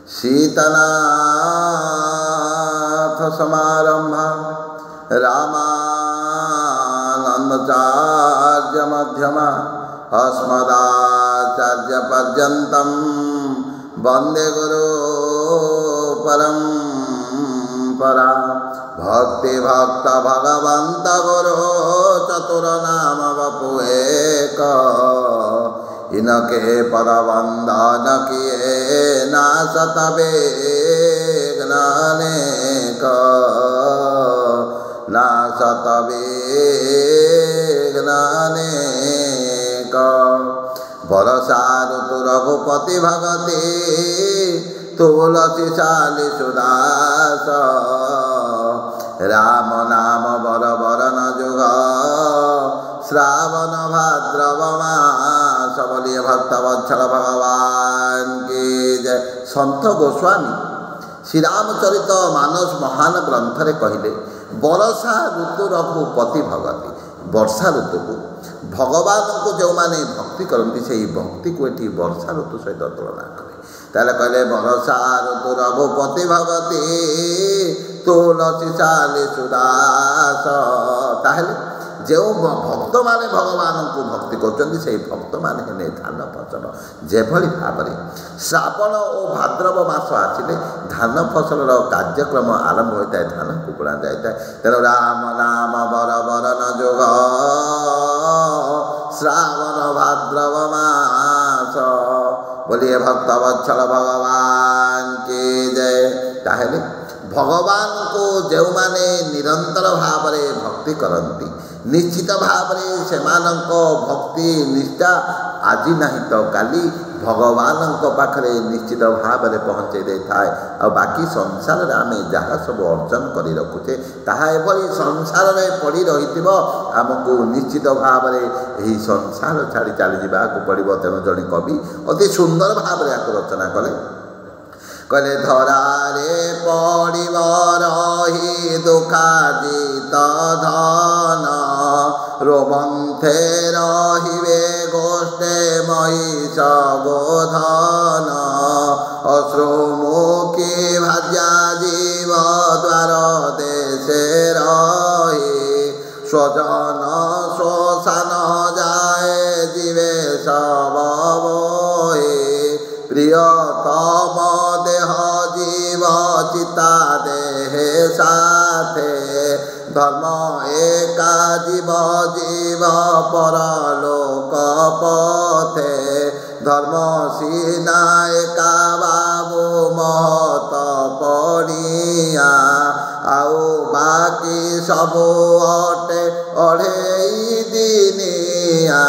सीतनाथ समारंभा रामानंदाचार्य मध्यमा अस्मदाचार्य पर्यन्तं वंदे गुरु परंपरा भक्ति भक्त भगवंत गुरु चतुर नाम वपु एक इनके पद वंदन किए नासत विघ्नानेक नासत विघ्नानेक बरसा ऋतु रघुपति भगति तुलसी शाली सुदास राम नाम बर बरन जुग श्रावण भाद्रव मास बोलिए भक्त वत्सल भगवान की जय। संत गोस्वामी श्री रामचरित मानस महान ग्रंथ रे कहले बरसा ऋतु रघुपति भगति वर्षा ऋतु को भगवान को जो माने भक्ति करती से भक्ति को ये वर्षा ऋतु सहित तुलना करे ताले कहले बरसा ऋतु रघुपति भगति तुलसी शाली सुदास ताहले जो भक्त माने भगवान को भक्ति करछन्ति से भक्त माने हेले धान फसल जेभली भाव श्रावण और भाद्रव मास आसिले धान फसल कार्यक्रम आरंभ होता है धान कुकुड़ा जाता है तेणु राम नाम बर बरन जोग श्रावण भाद्रव मास बोलिए भक्त वत्सल भगवान की जय। ताहले भगवान को जो माने निरंतर भाव भक्ति करती निश्चित भाव से भक्ति निष्ठा आज नहीं तो काली भगवान पाखरे निश्चित भाव में पहुँचे दे थाए और बाकी संसार में आम जहाँ सब अर्जन कर रखुचे ताहा एभली संसार में पड़ी रही आमको निश्चित भाव में यही संसार छाड़ी चली जावाक पड़ो। तेणु जड़े कवि अति सुंदर भाव में रचना कले कहले धरारे पड़िब रही दुखाजित धन रोमंथे रहिबे गोष्ठे महिष गोधन अश्रुमुखी भाज्या जीव द्वार देशे रही स्वजन शोषण जाए जीवे सब प्रियतम देह जीव चिता देहे साथे धर्म एका जीव जीव परलोक पथे धर्म सीना एका बाबू महत पड़िया आओ बाकी सबू अटे अढ़ेई दिनिया।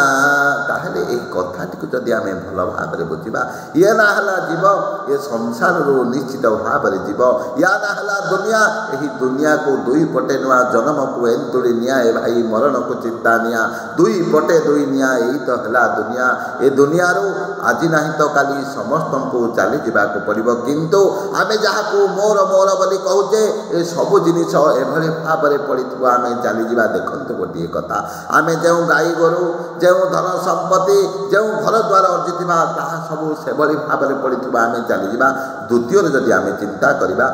ताहले ए कथाटी को जदि आमे भल भाव में बुझा ये ना हला जीव ये संसार निश्चित भाव में जीव या ना हला दुनिया यही दुनिया को दुई पटे नुआ जन्म को एंतुड़ी निया ए भाई मरण को चिंता निया दुई पटे दुई निया यही तो हला दुनिया ए दुनिया रो आज नहीं तो काली समस्त को चली जावाक पड़ो किंतु आमे जहाँ को मोर मोर बोली कहूचे ए सब जिनिस एभली भाव में पड़ी आम चली जा देखते गोटे कथा आम जो गाई गोरु जो धन संपत्ति जो घर द्वार अर्जित सब से भाव में पड़ी आम चली जा। द्वितीय जदि आम चिंता करवा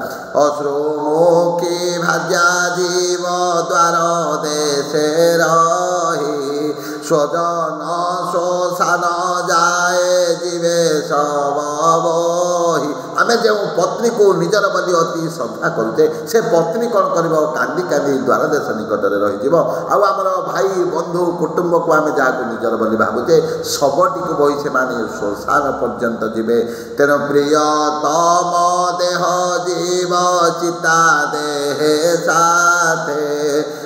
अश्रुमुखी भाज्या जीव द्वार देशे रही स्वजन शोषण जाए जीवे सब बही आम जो पत्नी को निजर बोली अति श्रद्धा करुचे से पत्नी कौन कर कांदी कांदी द्वार देश निकट में रही आमर भाई बंधु कुटुंब को आम जहाँ निजर बोली भावुचे सबटी को बही से श्मशान पर्यंत जीवे। तेणु प्रियतम देह जीव चिता देहे साथे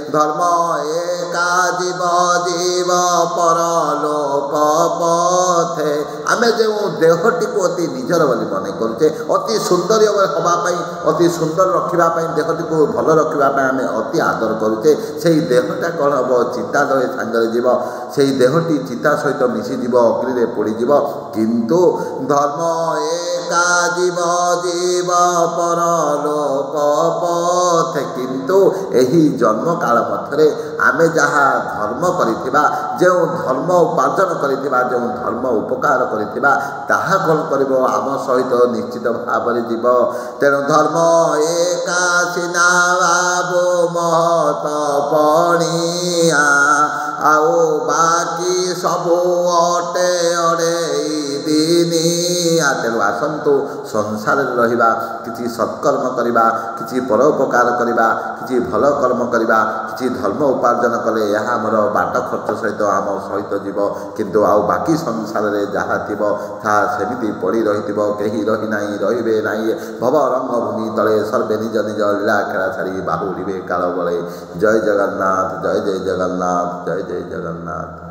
धर्म एका जीव जीव परलोक पथे आम जो देहटी को अति निजर बोली मन करुचे अति सुंदर हवाई अति सुंदर रखापी देहटी को भल रखापी आम अति आदर करुचे से देहटा कौन हम चिता लय सांगे जीव से देहटी चिता सहित मिशीज अग्नि पोड़ीज किंतु धर्म एका जीव जीव परलोक पथे ସମସ୍ତେ କିନ୍ତୁ ଏହି ଜନ୍ମ କାଳ ମଧ୍ୟରେ ଆମେ ଯାହା ଧର୍ମ କରିଥିବା ଯେଉଁ ଧର୍ମ ଉପାର୍ଜନ କରିଥିବା ଯେଉଁ ଧର୍ମ ଉପକାର କରିଥିବା ତାହା କ'ଣ କରିବ ଆମ ସହିତ ନିଶ୍ଚିତ ଭାବରେ ଯିବ। ତେଣୁ ଧର୍ମ ଏକା ସିନା ବାବୁ ମହତ ପଣିଆ ଆଉ ବାକି ସବୁ ଅଟେ ଅଡ଼େଇ ଦିନିଆ। ତେଣୁ ଆସନ୍ତୁ ସଂସାରରେ ରହିବା, କିଛି ସତ୍କର୍ମ କରିବା, କିଛି ପରୋପକାର କରିବା, କିଛି ଭଲ କର୍ମ କରିବା, କିଛି ଧର୍ମ ଉପାର୍ଜନ କଲେ ଏହା ଆମର ବାଟ ଖର୍ଚ୍ଚ ସହିତ ଆମ ସହିତ ଯିବ। କିନ୍ତୁ ଆଉ ବାକି ସଂସାରରେ ଯାହା ଥିବ ତାହା ସେମିତି ପଡ଼ି ରହିଥିବ, କେହି ରହିନାହିଁ ରହିବେ ନାହିଁ। ଭବ ରଙ୍ଗଭୂମି ତଳେ ସର୍ବେ ନିଜ ନିଜ ଲୀଳା ଖେଳା ଛାଡ଼ି ବାହୁଡ଼ିବେ କାଳ ବଳେ। ଜୟ ଜଗନ୍ନାଥ, ଜୟ ଜୟ ଜଗନ୍ନାଥ, ଜୟ ଜୟ ଜଗନ୍ନାଥ।